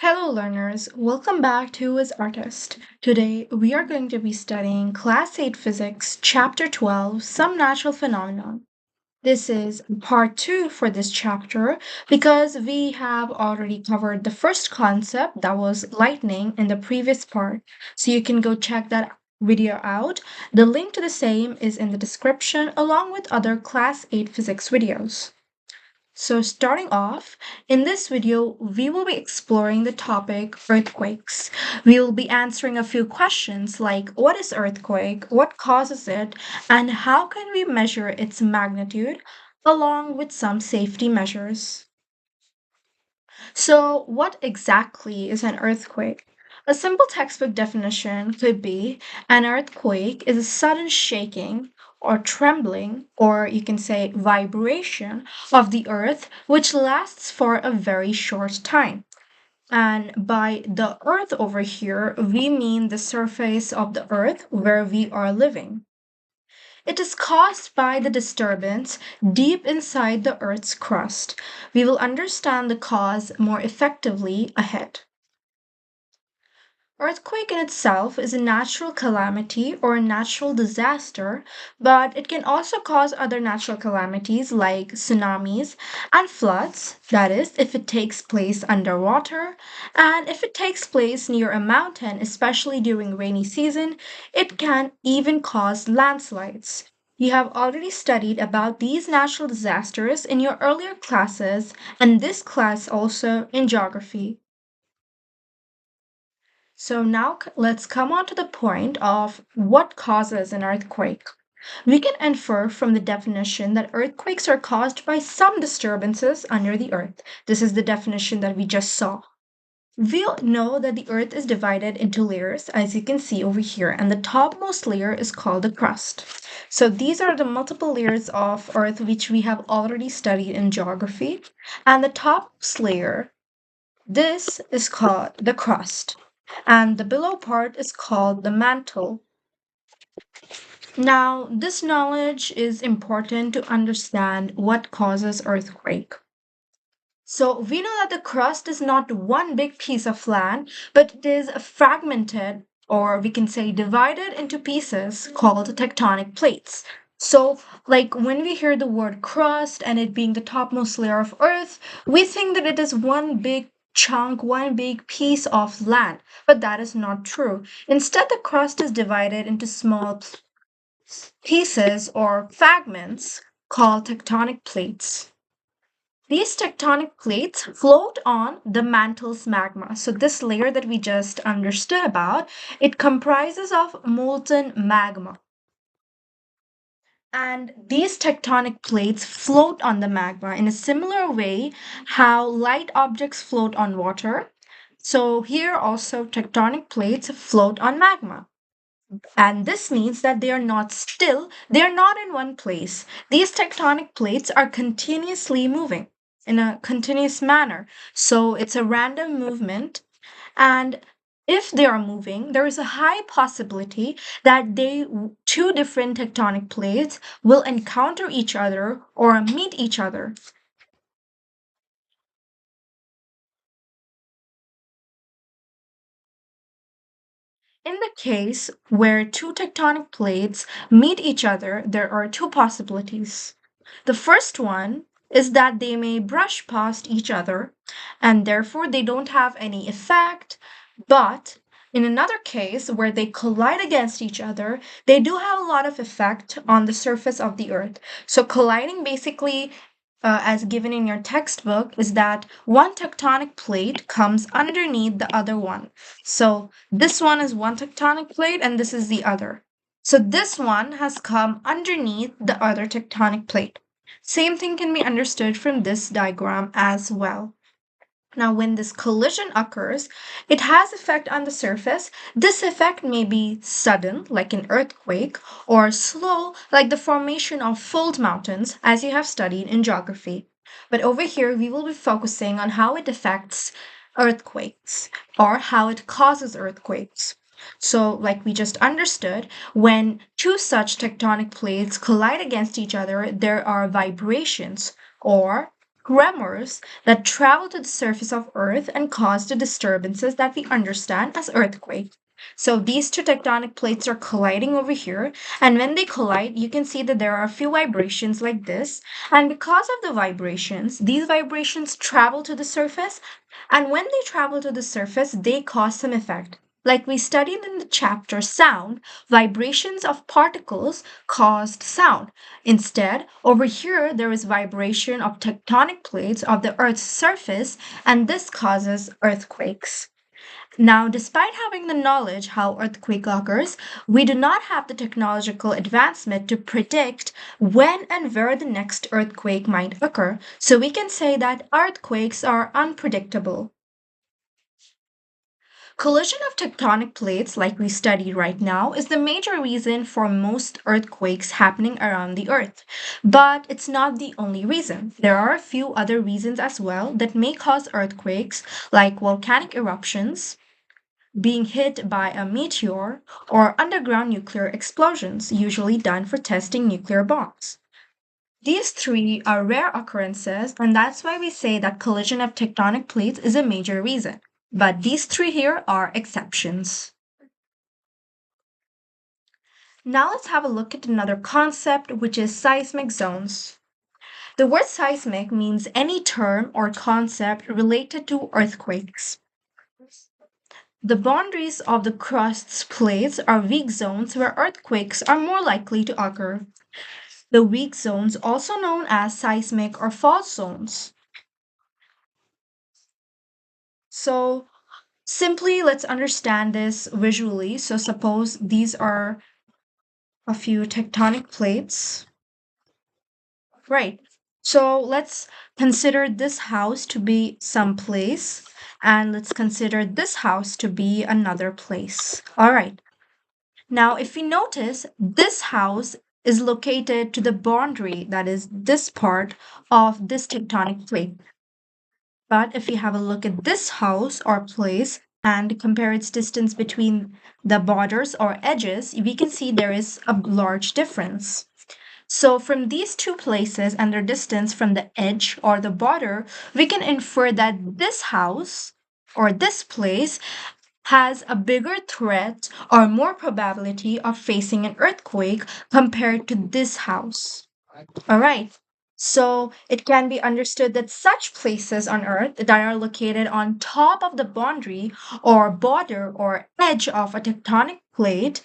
Hello, learners. Welcome back to Wizartist. Today, we are going to be studying Class 8 Physics, Chapter 12, Some Natural Phenomenon. This is part 2 for this chapter because we have already covered the first concept that was lightning in the previous part. So you can go check that video out. The link to the same is in the description along with other Class 8 Physics videos. So starting off, in this video, we will be exploring the topic earthquakes. We will be answering a few questions like what is earthquake, what causes it, and how can we measure its magnitude, along with some safety measures. So, what exactly is an earthquake? A simple textbook definition could be an earthquake is a sudden shaking or trembling, or you can say vibration of the earth, which lasts for a very short time. And by the earth over here, we mean the surface of the earth where we are living. It is caused by the disturbance deep inside the Earth's crust. We will understand the cause more effectively ahead. Earthquake in itself is a natural calamity or a natural disaster, but it can also cause other natural calamities like tsunamis and floods, that is, if it takes place underwater, and if it takes place near a mountain, especially during rainy season, it can even cause landslides. You have already studied about these natural disasters in your earlier classes, and this class also in geography. So now let's come on to the point of what causes an earthquake. We can infer from the definition that earthquakes are caused by some disturbances under the earth. This is the definition that we just saw. We all know that the earth is divided into layers, as you can see over here, and the topmost layer is called the crust. So these are the multiple layers of earth which we have already studied in geography. And the topmost layer, this is called the crust, and the below part is called the mantle. Now, this knowledge is important to understand what causes earthquake. So, we know that the crust is not one big piece of land, but it is fragmented, or we can say divided into pieces called tectonic plates. So, like when we hear the word crust and it being the topmost layer of earth, we think that it is one big chunk, one big piece of land, but that is not true. Instead, the crust is divided into small pieces or fragments called tectonic plates. These tectonic plates float on the mantle's magma. So this layer that we just understood about, it comprises of molten magma. And these tectonic plates float on the magma in a similar way how light objects float on water. So here also tectonic plates float on magma. And this means that they are not still, they are not in one place. These tectonic plates are continuously moving in a continuous manner. So it's a random movement. And if they are moving, there is a high possibility that two different tectonic plates will encounter each other or meet each other. In the case where two tectonic plates meet each other, there are two possibilities. The first one is that they may brush past each other and therefore they don't have any effect, but in another case where they collide against each other, they do have a lot of effect on the surface of the earth. So colliding basically as given in your textbook, is that one tectonic plate comes underneath the other one. So this one is one tectonic plate and this is the other. So this one has come underneath the other tectonic plate. Same thing can be understood from this diagram as well. Now, when this collision occurs, it has effect on the surface. This effect may be sudden, like an earthquake, or slow, like the formation of fold mountains, as you have studied in geography. But over here, we will be focusing on how it affects earthquakes, or how it causes earthquakes. So, like we just understood, when two such tectonic plates collide against each other, there are vibrations, or tremors that travel to the surface of Earth and cause the disturbances that we understand as earthquake. So these two tectonic plates are colliding over here, and when they collide, you can see that there are a few vibrations like this. And because of the vibrations, these vibrations travel to the surface, and when they travel to the surface, they cause some effect. Like we studied in the chapter sound, vibrations of particles caused sound. Instead, over here, there is vibration of tectonic plates of the Earth's surface, and this causes earthquakes. Now, despite having the knowledge how earthquake occurs, we do not have the technological advancement to predict when and where the next earthquake might occur. So we can say that earthquakes are unpredictable. Collision of tectonic plates, like we study right now, is the major reason for most earthquakes happening around the Earth. But it's not the only reason. There are a few other reasons as well that may cause earthquakes, like volcanic eruptions, being hit by a meteor, or underground nuclear explosions, usually done for testing nuclear bombs. These three are rare occurrences, and that's why we say that collision of tectonic plates is a major reason. But these three here are exceptions. Now let's have a look at another concept, which is seismic zones. The word seismic means any term or concept related to earthquakes. The boundaries of the crust's plates are weak zones where earthquakes are more likely to occur. The weak zones, also known as seismic or fault zones. So, simply let's understand this visually. So, suppose these are a few tectonic plates. Right. So, let's consider this house to be some place, and let's consider this house to be another place. All right. Now, if we notice, this house is located to the boundary, that is, this part of this tectonic plate. But if we have a look at this house or place and compare its distance between the borders or edges, we can see there is a large difference. So, from these two places and their distance from the edge or the border, we can infer that this house or this place has a bigger threat or more probability of facing an earthquake compared to this house. All right. So it can be understood that such places on Earth that are located on top of the boundary or border or edge of a tectonic plate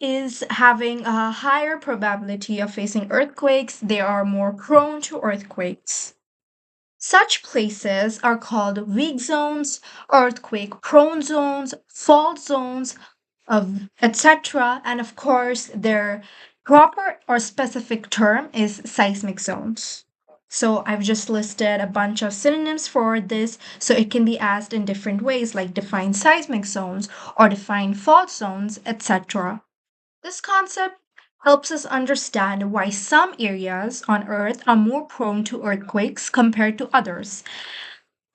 is having a higher probability of facing earthquakes. They are more prone to earthquakes. Such places are called weak zones, earthquake prone zones, fault zones, of etc. And of course, their proper or specific term is seismic zones. So I've just listed a bunch of synonyms for this, so it can be asked in different ways, like define seismic zones or define fault zones, etc. This concept helps us understand why some areas on Earth are more prone to earthquakes compared to others.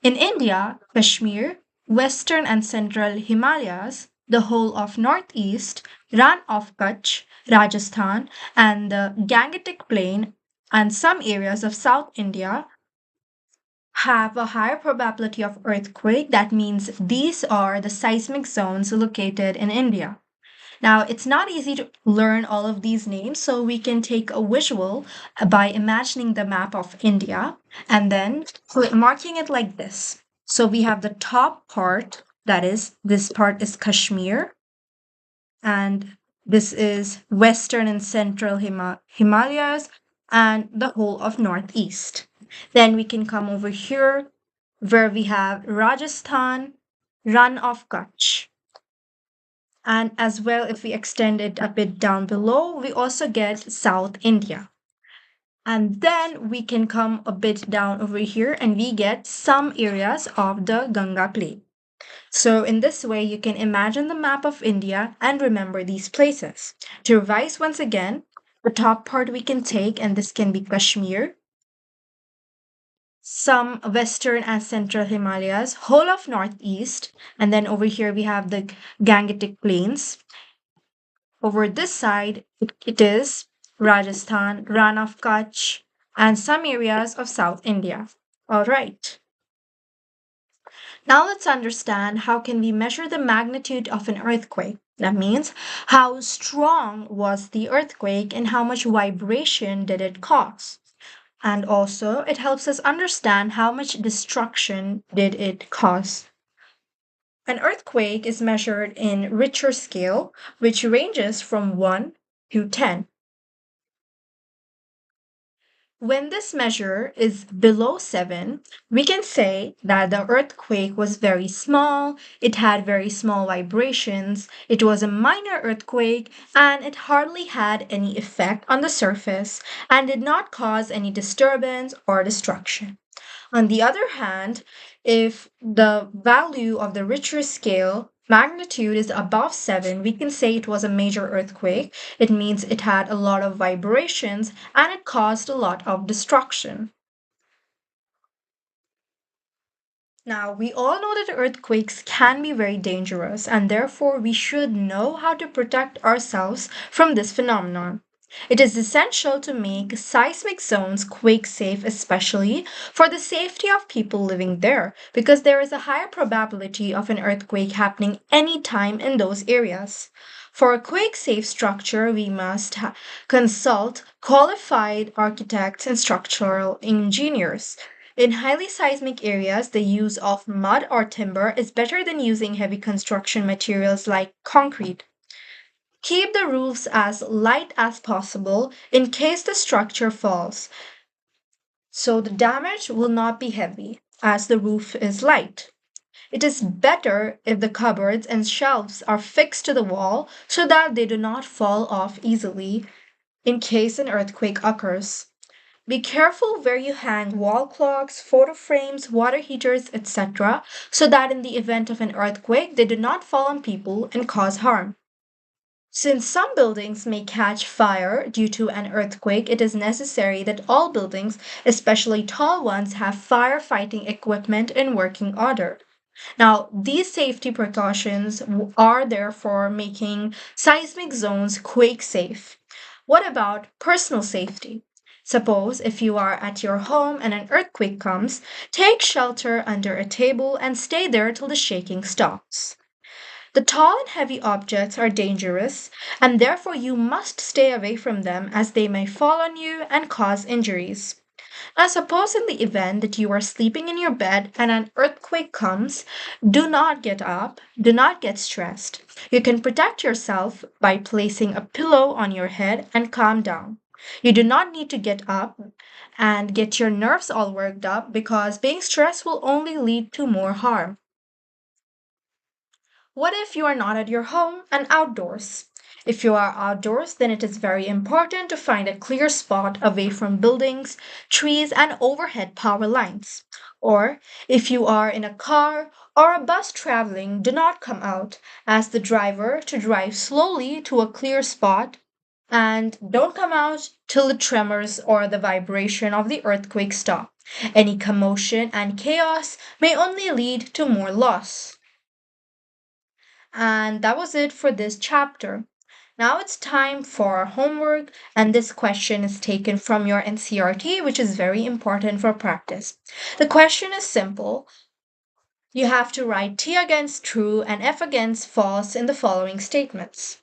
In India, Kashmir, western and central Himalayas, the whole of northeast, Ran of Kutch, Rajasthan, and the Gangetic Plain, and some areas of South India have a higher probability of earthquake. That means these are the seismic zones located in India. Now, it's not easy to learn all of these names, so we can take a visual by imagining the map of India and then marking it like this. So we have the top part, that is, this part is Kashmir, and this is western and central Himalayas, and the whole of northeast. Then we can come over here where we have Rajasthan, Run of Kutch. And as well, if we extend it a bit down below, we also get South India. And then we can come a bit down over here and we get some areas of the Ganga Plain. So in this way, you can imagine the map of India and remember these places. To revise once again, the top part we can take, and this can be Kashmir, some western and central Himalayas, whole of northeast, and then over here we have the Gangetic Plains. Over this side, it is Rajasthan, Ran of Kutch, and some areas of South India. All right. Now let's understand how can we measure the magnitude of an earthquake. That means how strong was the earthquake and how much vibration did it cause. And also it helps us understand how much destruction did it cause. An earthquake is measured in Richter scale, which ranges from 1 to 10. When this measure is below 7, we can say that the earthquake was very small, it had very small vibrations, it was a minor earthquake, and it hardly had any effect on the surface and did not cause any disturbance or destruction. On the other hand, if the value of the Richter scale magnitude is above 7, we can say it was a major earthquake. It means it had a lot of vibrations and it caused a lot of destruction. Now, we all know that earthquakes can be very dangerous, and therefore we should know how to protect ourselves from this phenomenon. It is essential to make seismic zones quake safe, especially for the safety of people living there, because there is a higher probability of an earthquake happening anytime in those areas. For a quake safe structure, we must consult qualified architects and structural engineers. In highly seismic areas, the use of mud or timber is better than using heavy construction materials like concrete. Keep the roofs as light as possible in case the structure falls, so the damage will not be heavy as the roof is light. It is better if the cupboards and shelves are fixed to the wall so that they do not fall off easily in case an earthquake occurs. Be careful where you hang wall clocks, photo frames, water heaters, etc., so that in the event of an earthquake, they do not fall on people and cause harm. Since some buildings may catch fire due to an earthquake, it is necessary that all buildings, especially tall ones, have firefighting equipment in working order. Now, these safety precautions are therefore making seismic zones quake safe. What about personal safety? Suppose if you are at your home and an earthquake comes, take shelter under a table and stay there till the shaking stops. The tall and heavy objects are dangerous, and therefore you must stay away from them as they may fall on you and cause injuries. Now, suppose in the event that you are sleeping in your bed and an earthquake comes, do not get up, do not get stressed. You can protect yourself by placing a pillow on your head and calm down. You do not need to get up and get your nerves all worked up because being stressed will only lead to more harm. What if you are not at your home and outdoors? If you are outdoors, then it is very important to find a clear spot away from buildings, trees, and overhead power lines. Or if you are in a car or a bus traveling, do not come out. Ask the driver to drive slowly to a clear spot and don't come out till the tremors or the vibration of the earthquake stop. Any commotion and chaos may only lead to more loss. And that was it for this chapter. Now it's time for homework, and this question is taken from your NCERT, which is very important for practice. The question is simple. You have to write T against true and F against false in the following statements.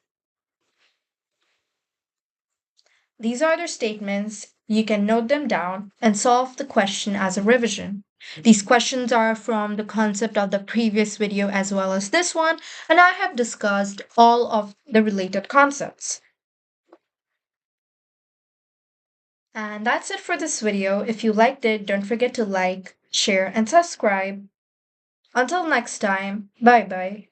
These are the statements. You can note them down and solve the question as a revision. These questions are from the concept of the previous video as well as this one, and I have discussed all of the related concepts. And that's it for this video. If you liked it, don't forget to like, share, and subscribe. Until next time, bye bye.